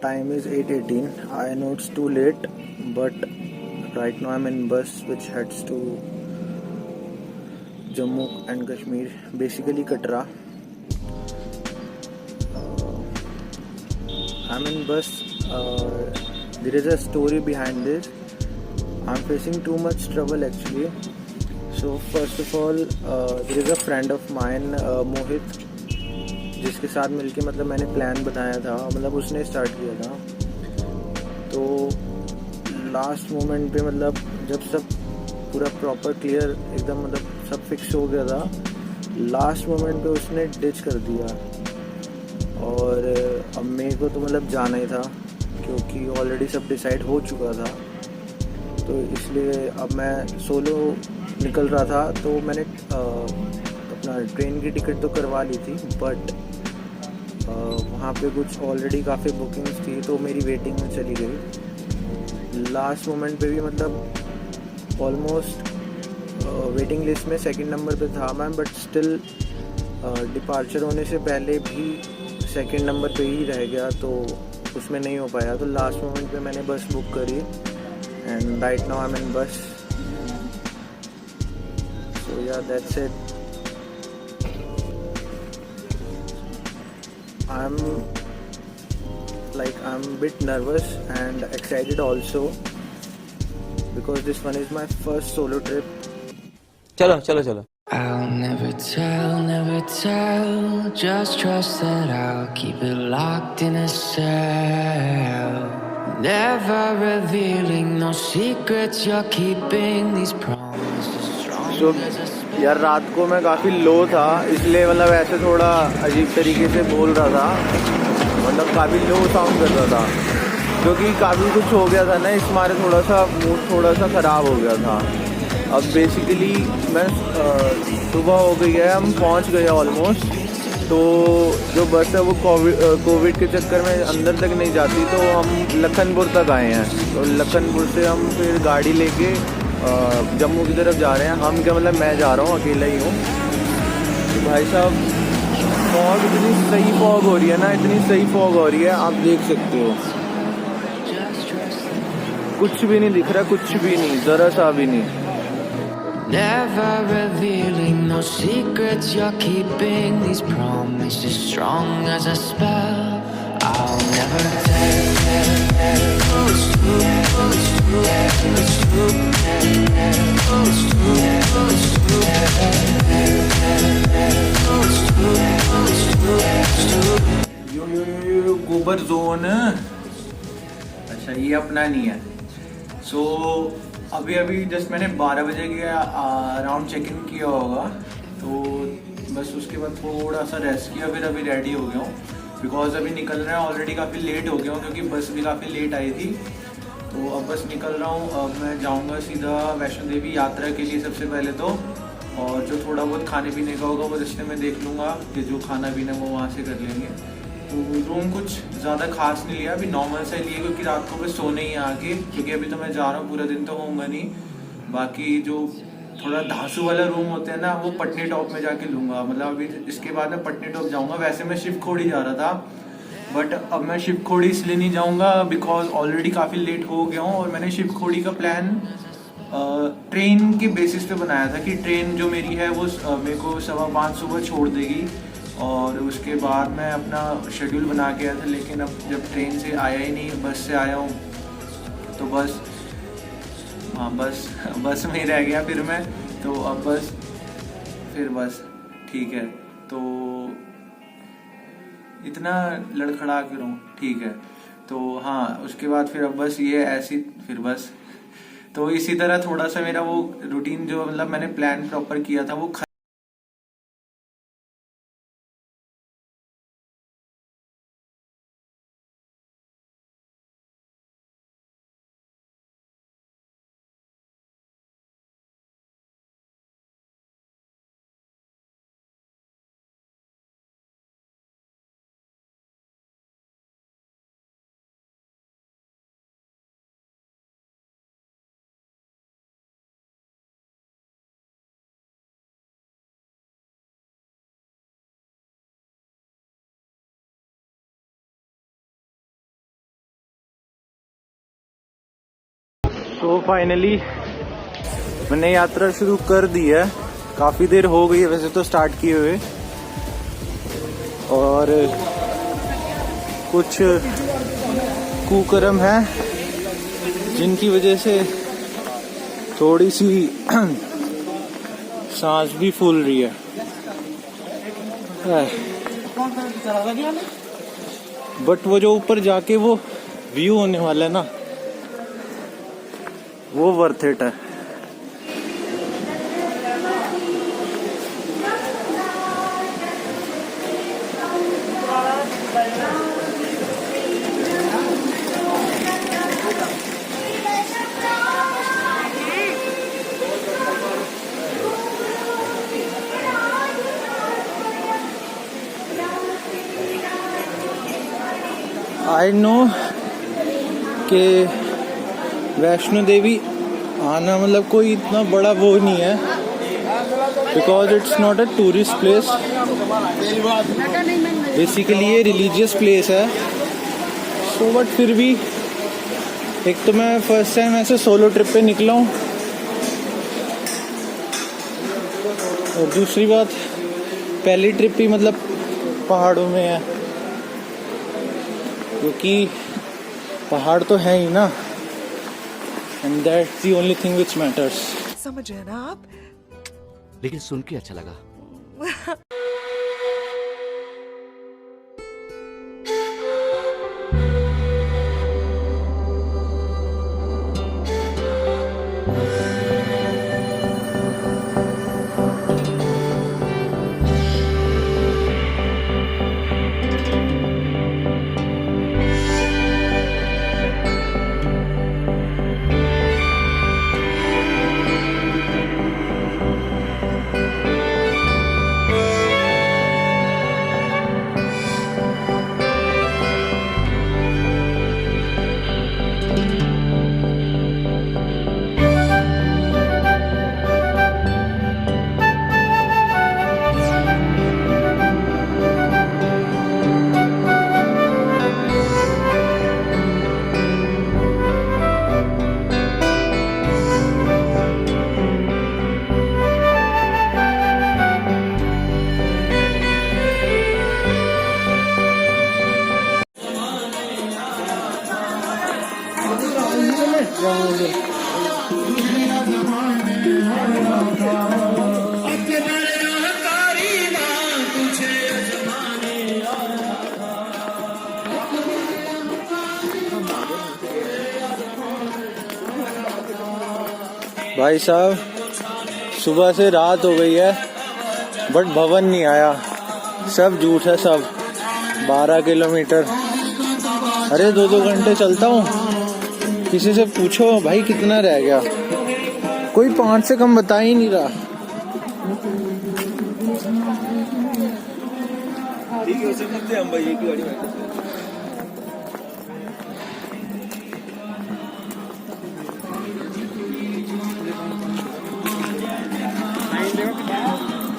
time is 8:18. I know it's too late, but right now I'm in bus which heads to Jammu and Kashmir, basically Katra. I'm in bus. There is a story behind this. I'm facing too much trouble actually. So first of all, there is a friend of mine, Mohit, जिसके साथ मिलके मतलब मैंने plan बनाया था, मतलब उसने start किया था। तो लास्ट मोमेंट पे मतलब जब सब पूरा प्रॉपर क्लियर एकदम मतलब सब फिक्स हो गया था, लास्ट मोमेंट पे उसने डिच कर दिया। और अब मेरे को तो मतलब जाना ही था क्योंकि ऑलरेडी सब डिसाइड हो चुका था। तो इसलिए अब मैं सोलो निकल रहा था। तो मैंने अपना ट्रेन की टिकट तो करवा ली थी, बट वहाँ पे कुछ ऑलरेडी काफ़ी बुकिंग्स थी तो मेरी वेटिंग में चली गई। लास्ट मोमेंट पे भी मतलब ऑलमोस्ट वेटिंग लिस्ट में सेकंड नंबर पे था मैं, बट स्टिल डिपार्चर होने से पहले भी सेकंड नंबर पे ही रह गया, तो उसमें नहीं हो पाया। तो लास्ट मोमेंट पे मैंने बस बुक करी and right now I am in bus. So yeah that's it. I'm a bit nervous and excited also because this one is my first solo trip. चलो चलो चलो। I'll never tell, just trust that I'll keep it locked in a cell. Never revealing no secrets, you're keeping these promises strong So as a spell. यार रात को मैं काफ़ी लो था, इसलिए मतलब ऐसे थोड़ा अजीब तरीके से बोल रहा था, मतलब काफ़ी लो साउंड कर रहा था क्योंकि काफ़ी कुछ हो गया था ना, इस मारे थोड़ा सा मूड थोड़ा सा ख़राब हो गया था। अब बेसिकली मैं सुबह हो गई है, हम पहुंच गए ऑलमोस्ट। तो जो बस है वो कोविड के चक्कर में अंदर तक नहीं जाती, तो हम लखनपुर तक आए हैं। तो लखनपुर से हम फिर गाड़ी लेके जम्मू की तरफ जा रहे हैं। हम क्या मतलब मैं जा रहा हूँ, अकेला ही हूँ। तो भाई साहब फॉग इतनी सही फॉग हो रही है ना, इतनी सही फॉग हो रही है, आप देख सकते हो। कुछ भी नहीं दिख रहा, कुछ भी नहीं, ज़रा सा भी नहीं। Never revealing no secrets, you're keeping these promises strong as a spell. I'll never tell. It's true, it's true, it's true, it's true, it's true, it's true. यो गोबर जोन। अच्छा ये अपना नहीं है। सो अभी जस्ट मैंने 12 बजे के अराउंड चेक इन किया होगा, तो बस उसके बाद थोड़ा सा रेस्ट किया, फिर अभी रेडी हो गया हूँ बिकॉज अभी निकल रहा है। ऑलरेडी काफ़ी लेट हो गया हूँ क्योंकि बस भी काफ़ी लेट आई थी। तो अब बस निकल रहा हूँ। अब मैं जाऊँगा सीधा वैष्णो देवी यात्रा के लिए सबसे पहले तो, और जो थोड़ा बहुत खाने पीने का होगा वो रिश्ते में देख लूँगा कि जो खाना पीना वो वहाँ से कर लेंगे। तो रूम कुछ ज़्यादा खास नहीं लिया, अभी नॉर्मल से लिए क्योंकि रात को बस सोने ही आके, क्योंकि अभी तो मैं जा रहा हूँ, पूरा दिन तो होऊंगा नहीं। बाकी जो थोड़ा धांसू वाला रूम होते हैं ना, वो पटनी टॉप में जाके लूँगा। मतलब अभी इसके बाद मैं पटनी टॉप जाऊँगा। वैसे मैं शिव खोड़ी जा रहा था, बट अब मैं शिव खोड़ी इसलिए नहीं जाऊँगा बिकॉज ऑलरेडी काफ़ी लेट हो गया हूँ। और मैंने शिव खोड़ी का प्लान ट्रेन के बेसिस पे बनाया था कि ट्रेन जो मेरी है वो मेरे को 5:15 सुबह छोड़ देगी, और उसके बाद मैं अपना शेड्यूल बना के आया था। लेकिन अब जब ट्रेन से आया ही नहीं, बस से आया हूँ, तो बस हाँ बस में ही रह गया फिर मैं। तो अब बस ठीक है। तो इतना लड़खड़ा क्यों रहूँ, ठीक है। तो हाँ उसके बाद फिर अब बस ये ऐसी फिर बस, तो इसी तरह थोड़ा सा मेरा वो रूटीन जो मतलब मैंने प्लान प्रॉपर किया था वो तो फाइनली मैंने यात्रा शुरू कर दी है। काफ़ी देर हो गई है वैसे तो स्टार्ट किए हुए, और कुछ कुकर्म है जिनकी वजह से थोड़ी सी सांस भी फूल रही है। बट वो जो ऊपर जाके वो व्यू होने वाला है ना, वो वर्थ इट है। आई नो कि वैष्णो देवी आना मतलब कोई इतना बड़ा वो नहीं है, because it's not a tourist place. Basically ये रिलीजियस प्लेस है। सो बट फिर भी एक तो मैं फर्स्ट टाइम ऐसे सोलो ट्रिप पे निकला हूँ, और दूसरी बात पहली ट्रिप ही मतलब पहाड़ों में है, क्योंकि पहाड़ तो है ही ना, and that's the only thing which matters. समझ रहे हैं ना आप? लेकिन सुन के अच्छा लगा। भाई साहब सुबह से रात हो गई है बट भवन नहीं आया। सब झूठ है सब। 12 किलोमीटर, अरे 2-2 घंटे चलता हूँ। किसी से पूछो भाई कितना रह गया, कोई 5 से कम बता ही नहीं रहा।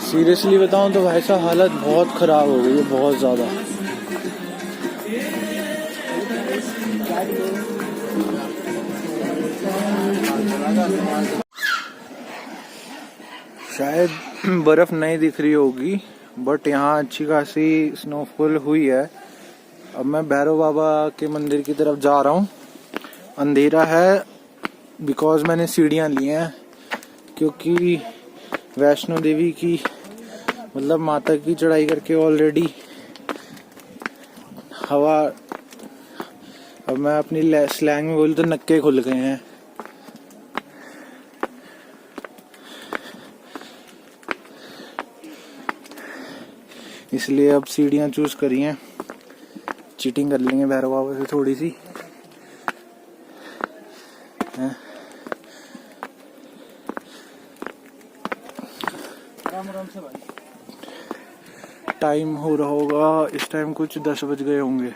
सीरियसली बताऊं तो भाई साहब हालत बहुत खराब हो गई है, बहुत ज्यादा। शायद बर्फ नहीं दिख रही होगी बट यहाँ अच्छी खासी स्नोफॉल हुई है। अब मैं भैरव बाबा के मंदिर की तरफ जा रहा हूँ। अंधेरा है बिकॉज मैंने सीढ़ियाँ ली हैं, क्योंकि वैष्णो देवी की मतलब माता की चढ़ाई करके ऑलरेडी हवा, अब मैं अपनी स्लैंग में बोलूं तो नक्के खुल गए हैं। इसलिए अब सीढ़ियाँ चूज करी हैं। चीटिंग कर लेंगे भैरव बाबा से थोड़ी सी। टाइम हो रहा होगा इस टाइम कुछ 10 बज गए होंगे,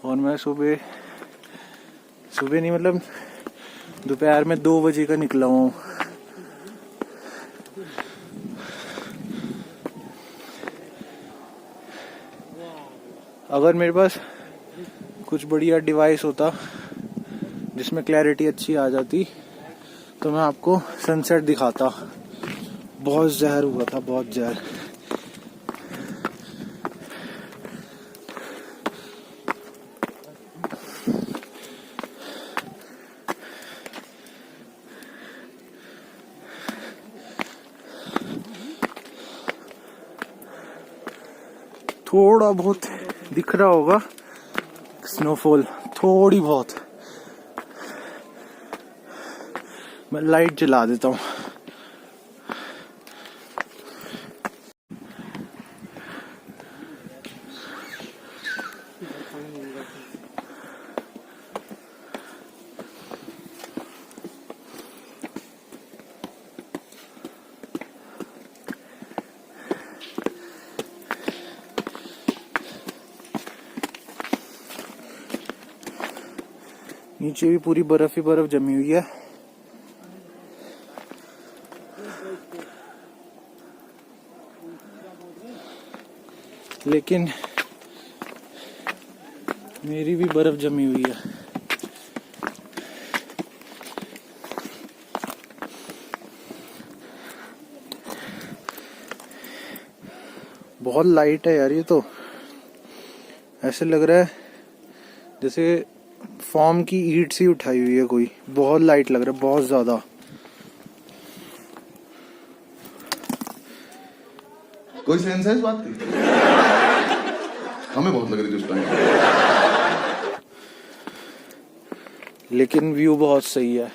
और मैं सुबह नहीं मतलब दोपहर में 2 बजे का निकला हूँ। अगर मेरे पास कुछ बढ़िया डिवाइस होता जिसमें क्लैरिटी अच्छी आ जाती तो मैं आपको सनसेट दिखाता। बहुत जहर हुआ था, बहुत जहर। थोड़ा बहुत दिख रहा होगा स्नोफॉल, थोड़ी बहुत। मैं लाइट जला देता हूँ। नीचे भी पूरी बर्फ ही बर्फ जमी हुई है। लेकिन मेरी भी बर्फ जमी हुई है। बहुत लाइट है यार, ये तो ऐसे लग रहा है जैसे फॉर्म की ईंट सी उठाई हुई है कोई। बहुत लाइट लग रहा है, बहुत ज्यादा। कोई सेंस है इस बात की? हमें बहुत लग रही थी उस टाइम। लेकिन व्यू बहुत सही है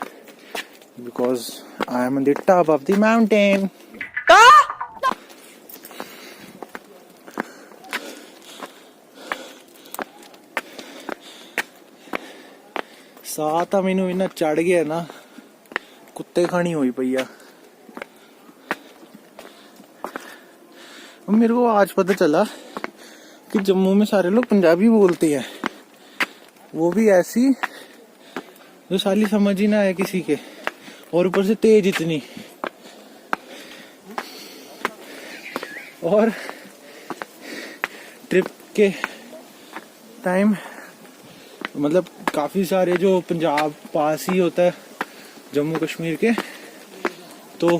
because I am on the top of the mountain. साथ मैनू इन्ना चढ़ गया ना, कुत्ते खानी हुई पई आ। मेरे को आज पता चला कि जम्मू में सारे लोग पंजाबी बोलते हैं, वो भी ऐसी जो साली समझ ही ना आए किसी के, और ऊपर से तेज इतनी। और ट्रिप के टाइम मतलब काफी सारे जो पंजाब पास ही होता है जम्मू कश्मीर के, तो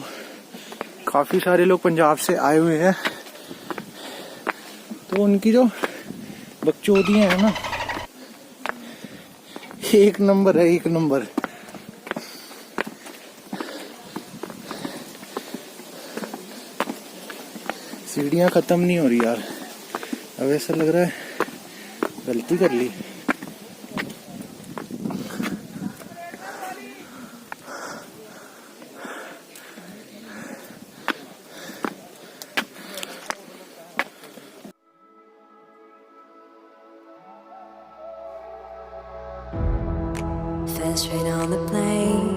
काफी सारे लोग पंजाब से आए हुए हैं। तो उनकी जो बकचोदियां है ना, एक नंबर है, एक नंबर। सीढ़ियां खत्म नहीं हो रही यार। अब ऐसा लग रहा है गलती कर ली। Fell straight on the plane.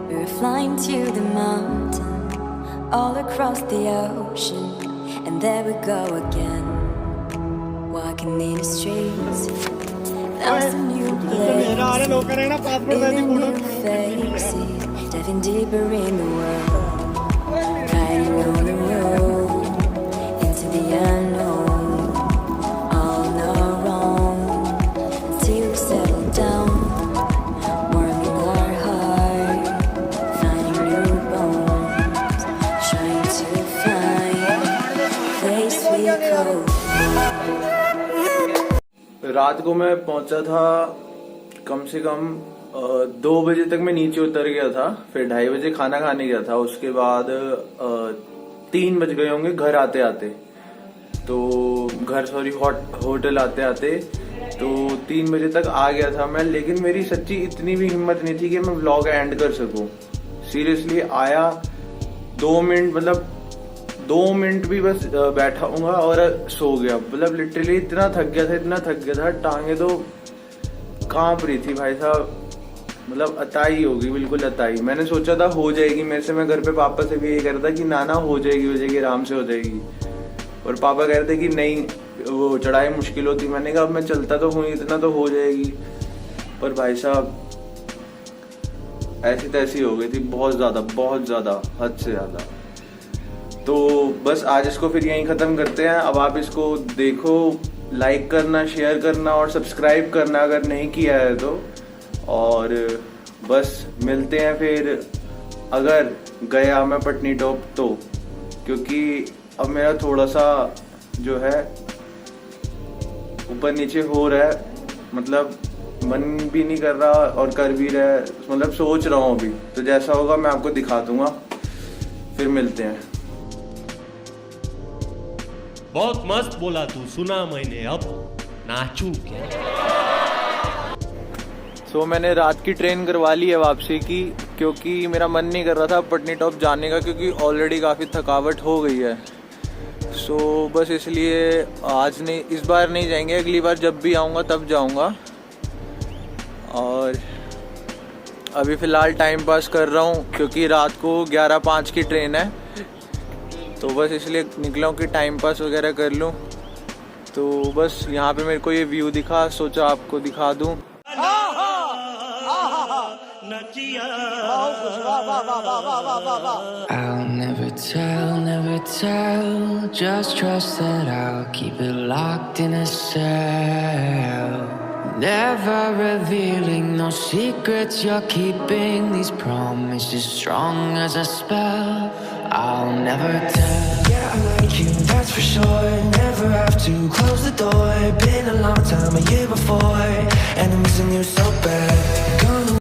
We were flying to the mountain, all across the ocean, and there we go again. Walking in the streets, that's a new place. Meeting new faces, diving deeper in the world. Riding on the road into the unknown, on our own until we settle down. रात को मैं पहुंचा था कम से कम 2 बजे तक मैं नीचे उतर गया था। फिर 2:30 बजे खाना खाने गया था। उसके बाद 3 बज गए होंगे घर आते आते, तो घर सॉरी होटल आते आते तो 3 बजे तक आ गया था मैं। लेकिन मेरी सच्ची इतनी भी हिम्मत नहीं थी कि मैं व्लॉग एंड कर सकूं। सीरियसली आया 2 मिनट, मतलब 2 मिनट भी बस बैठा हूँ और सो गया। मतलब लिटरली इतना थक गया था, टांगे तो कांप रही थी भाई साहब। मतलब अताई होगी, बिल्कुल अताई। मैंने सोचा था हो जाएगी मेरे से। मैं घर पे पापा से भी यही कह रहा था कि नाना हो जाएगी आराम से हो जाएगी। और पापा कह रहे थे कि नहीं, वो चढ़ाई मुश्किल होती। मैंने कहा अब मैं चलता तो हूँ, इतना तो हो जाएगी। पर भाई साहब ऐसी तैसी हो गई थी, बहुत ज्यादा, हद से ज्यादा। तो बस आज इसको फिर यहीं खत्म करते हैं। अब आप इसको देखो, लाइक करना, शेयर करना और सब्सक्राइब करना अगर नहीं किया है तो। और बस मिलते हैं फिर अगर गया मैं पटनी टॉप तो, क्योंकि अब मेरा थोड़ा सा जो है ऊपर नीचे हो रहा है, मतलब मन भी नहीं कर रहा और कर भी रहा है, मतलब सोच रहा हूँ अभी। तो जैसा होगा मैं आपको दिखा दूंगा, फिर मिलते हैं। बहुत मस्त बोला तू, सुना मैंने, अब नाचू क्या। सो मैंने रात की ट्रेन करवा ली है वापसी की, क्योंकि मेरा मन नहीं कर रहा था पटनी टॉप जाने का, क्योंकि ऑलरेडी काफ़ी थकावट हो गई है। सो बस इसलिए आज नहीं, इस बार नहीं जाएंगे, अगली बार जब भी आऊँगा तब जाऊँगा। और अभी फ़िलहाल टाइम पास कर रहा हूँ, क्योंकि रात को 11:05 की ट्रेन है, तो बस इसलिए निकला हूँ कि टाइम पास वगैरह कर लूँ। तो बस यहाँ पे मेरे को ये व्यू दिखा, सोचा आपको दिखा दूँ। I'll never tell. Just trust that I'll keep it locked in a cell. Never revealing no secrets you're keeping. These promises strong as a spell. I'll never tell. Yeah, I like you, that's for sure. Never have to close the door. Been a long time, a year before, and I'm missing you so bad. Gonna